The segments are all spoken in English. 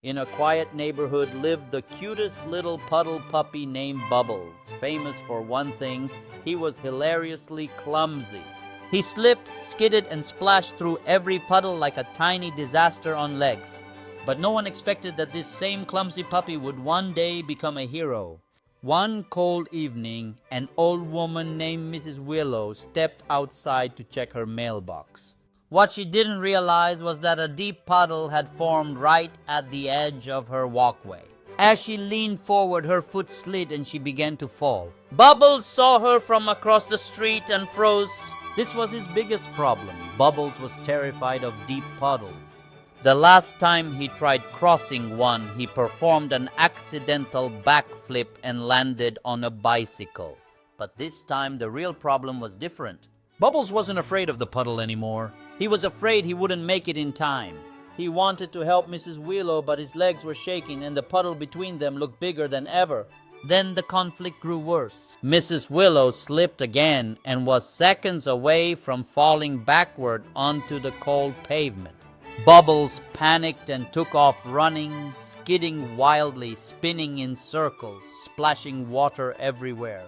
In a quiet neighborhood lived the cutest little puddle puppy named Bubbles. Famous for one thing, he was hilariously clumsy. He slipped, skidded, and splashed through every puddle like a tiny disaster on legs. But no one expected that this same clumsy puppy would one day become a hero. One cold evening, an old woman named Mrs. Willow stepped outside to check her mailbox. What she didn't realize was that a deep puddle had formed right at the edge of her walkway. As she leaned forward, her foot slid and she began to fall. Bubbles saw her from across the street and froze. This was his biggest problem. Bubbles was terrified of deep puddles. The last time he tried crossing one, he performed an accidental backflip and landed on a bicycle. But this time, the real problem was different. Bubbles wasn't afraid of the puddle anymore. He was afraid he wouldn't make it in time. He wanted to help Mrs. Willow, but his legs were shaking and the puddle between them looked bigger than ever. Then the conflict grew worse. Mrs. Willow slipped again and was seconds away from falling backward onto the cold pavement. Bubbles panicked and took off running, skidding wildly, spinning in circles, splashing water everywhere.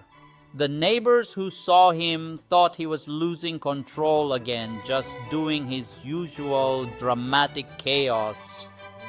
The neighbors who saw him thought he was losing control again, just doing his usual dramatic chaos.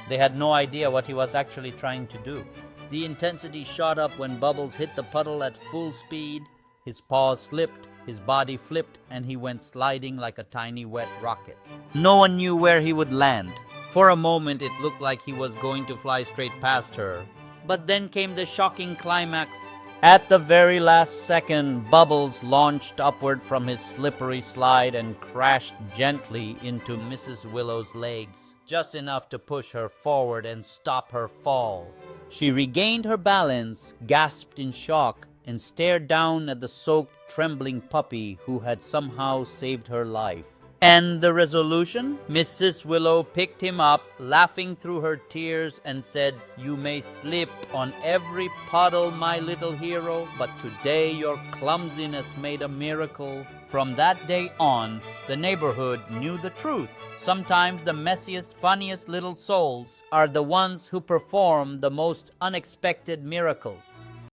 They had no idea what he was actually trying to do. The intensity shot up when Bubbles hit the puddle at full speed. His paws slipped, his body flipped, and he went sliding like a tiny wet rocket. No one knew where he would land. For a moment, it looked like he was going to fly straight past her. But then came the shocking climax. At the very last second, Bubbles launched upward from his slippery slide and crashed gently into Mrs. Willow's legs, just enough to push her forward and stop her fall. She regained her balance, gasped in shock, and stared down at the soaked, trembling puppy who had somehow saved her life. And the resolution? Mrs. Willow picked him up, laughing through her tears, and said, "You may slip on every puddle, my little hero, but today your clumsiness made a miracle." From that day on, the neighborhood knew the truth. Sometimes the messiest, funniest little souls are the ones who perform the most unexpected miracles.